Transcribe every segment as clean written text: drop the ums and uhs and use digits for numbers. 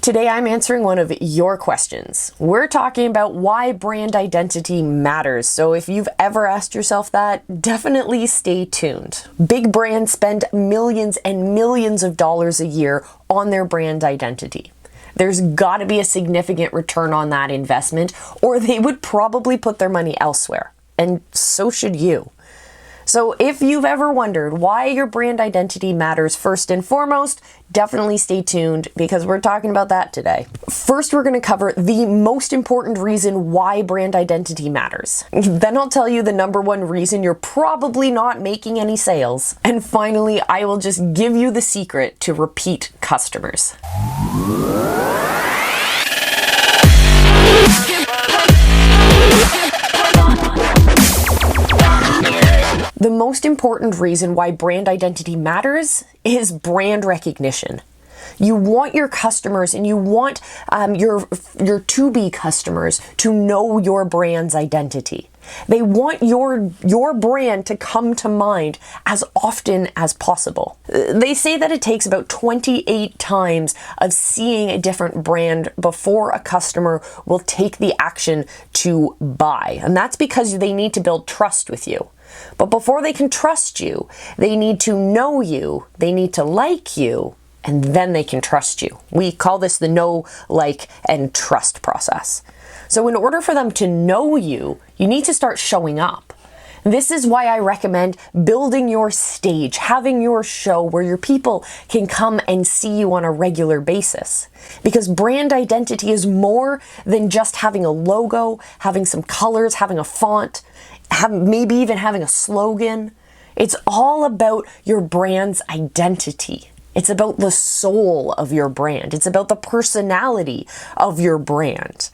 Today I'm answering one of your questions. We're talking about why brand identity matters, so if you've ever asked yourself that, definitely stay tuned. Big brands spend millions and millions of dollars a year on their brand identity. There's gotta be a significant return on that investment, or they would probably put their money elsewhere. And so should you. So if you've ever wondered why your brand identity matters first and foremost, definitely stay tuned because we're talking about that today. First, we're going to cover the most important reason why brand identity matters. Then I'll tell you the number one reason you're probably not making any sales. And finally, I will just give you the secret to repeat customers. The most important reason why brand identity matters is brand recognition. You want your customers and you want your to-be customers to know your brand's identity. They want your brand to come to mind as often as possible. They say that it takes about 28 times of seeing a different brand before a customer will take the action to buy. And that's because they need to build trust with you. But before they can trust you, they need to know you, they need to like you, and then they can trust you. We call this the know, like, and trust process. So in order for them to know you, you need to start showing up. This is why I recommend building your stage, having your show where your people can come and see you on a regular basis. Because brand identity is more than just having a logo, having some colors, having a font, maybe even having a slogan. It's all about your brand's identity. It's about the soul of your brand. It's about the personality of your brand.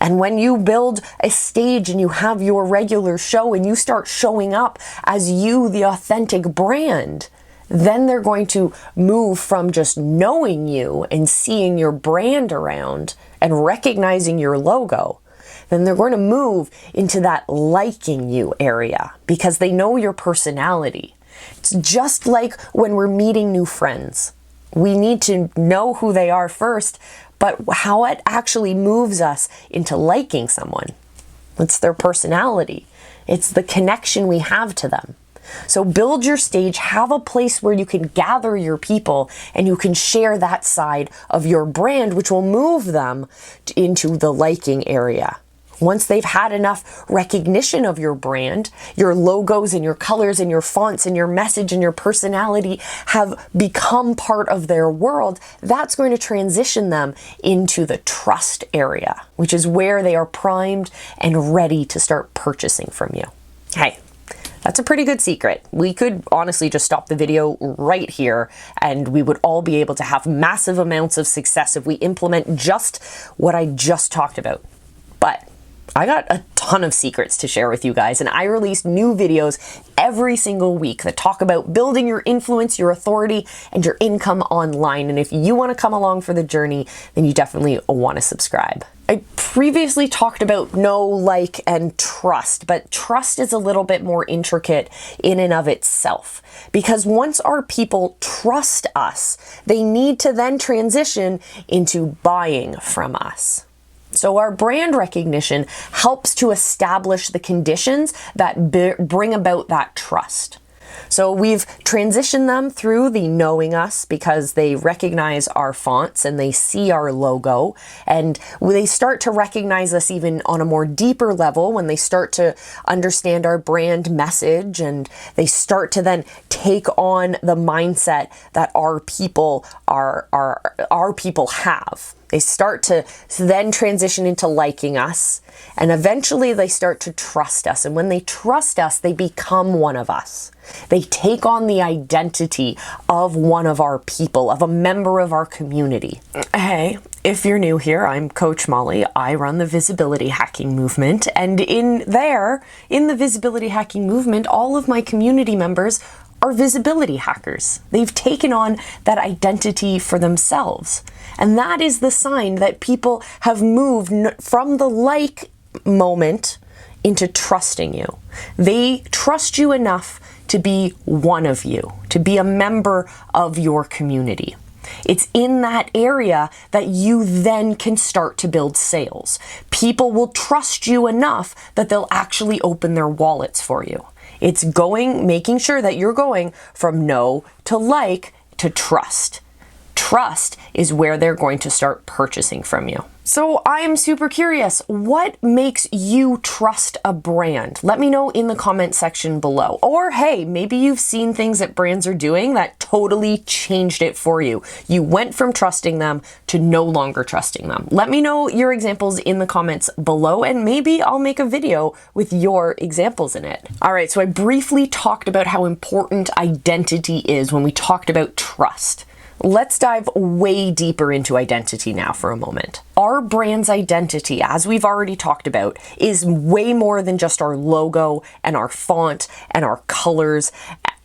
And when you build a stage and you have your regular show and you start showing up as you, the authentic brand, then they're going to move from just knowing you and seeing your brand around and recognizing your logo. Then they're going to move into that liking you area because they know your personality. It's just like when we're meeting new friends. We need to know who they are first, but how it actually moves us into liking someone. It's their personality. It's the connection we have to them. So build your stage, have a place where you can gather your people and you can share that side of your brand, which will move them into the liking area. Once they've had enough recognition of your brand, your logos and your colors and your fonts and your message and your personality have become part of their world, that's going to transition them into the trust area, which is where they are primed and ready to start purchasing from you. Hey, that's a pretty good secret. We could honestly just stop the video right here and we would all be able to have massive amounts of success if we implement just what I just talked about. But I got a ton of secrets to share with you guys, and I release new videos every single week that talk about building your influence, your authority, and your income online. And if you want to come along for the journey, then you definitely want to subscribe. I previously talked about know, like, and trust, but trust is a little bit more intricate in and of itself. Because once our people trust us, they need to then transition into buying from us. So our brand recognition helps to establish the conditions that bring about that trust. So we've transitioned them through the knowing us because they recognize our fonts and they see our logo, and they start to recognize us even on a more deeper level when they start to understand our brand message, and they start to then take on the mindset that our people have. They start to then transition into liking us, and eventually they start to trust us. And when they trust us, they become one of us. They take on the identity of one of our people, of a member of our community. Hey, if you're new here, I'm Coach Molle. I run the visibility hacking movement, and in the visibility hacking movement, all of my community members are visibility hackers. They've taken on that identity for themselves. And that is the sign that people have moved from the like moment into trusting you. They trust you enough to be one of you, to be a member of your community. It's in that area that you then can start to build sales. People will trust you enough that they'll actually open their wallets for you. It's making sure that you're going from know to like to trust. Trust is where they're going to start purchasing from you. So I'm super curious, what makes you trust a brand? Let me know in the comment section below. Or hey, maybe you've seen things that brands are doing that totally changed it for you. You went from trusting them to no longer trusting them. Let me know your examples in the comments below, and maybe I'll make a video with your examples in it. All right, so I briefly talked about how important identity is when we talked about trust. Let's dive way deeper into identity now for a moment. Our brand's identity, as we've already talked about, is way more than just our logo and our font and our colors.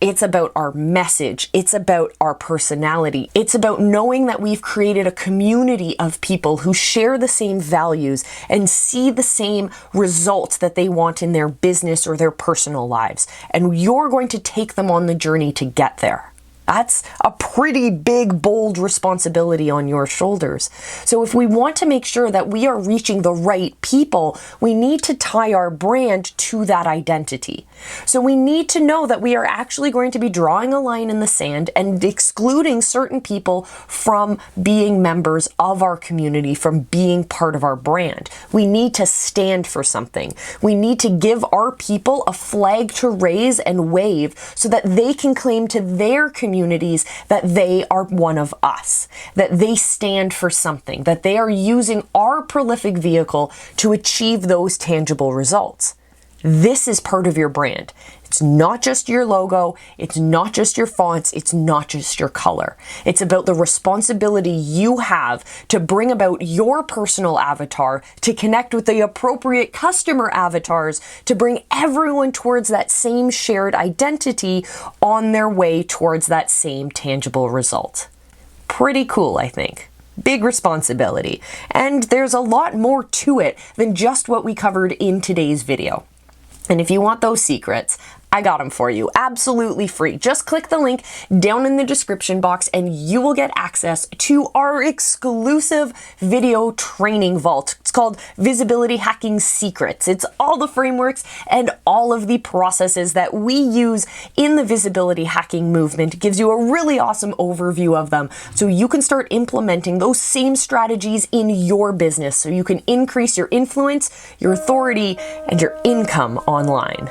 It's about our message. It's about our personality. It's about knowing that we've created a community of people who share the same values and see the same results that they want in their business or their personal lives. And you're going to take them on the journey to get there. That's a pretty big, bold responsibility on your shoulders. So if we want to make sure that we are reaching the right people, we need to tie our brand to that identity. So we need to know that we are actually going to be drawing a line in the sand and excluding certain people from being members of our community, from being part of our brand. We need to stand for something. We need to give our people a flag to raise and wave so that they can claim to their communities that they are one of us, that they stand for something, that they are using our prolific vehicle to achieve those tangible results. This is part of your brand. It's not just your logo, it's not just your fonts, it's not just your color. It's about the responsibility you have to bring about your personal avatar, to connect with the appropriate customer avatars, to bring everyone towards that same shared identity on their way towards that same tangible result. Pretty cool, I think. Big responsibility. And there's a lot more to it than just what we covered in today's video. And if you want those secrets, I got them for you, absolutely free. Just click the link down in the description box and you will get access to our exclusive video training vault. It's called Visibility Hacking Secrets. It's all the frameworks and all of the processes that we use in the visibility hacking movement. It gives you a really awesome overview of them so you can start implementing those same strategies in your business so you can increase your influence, your authority, and your income online.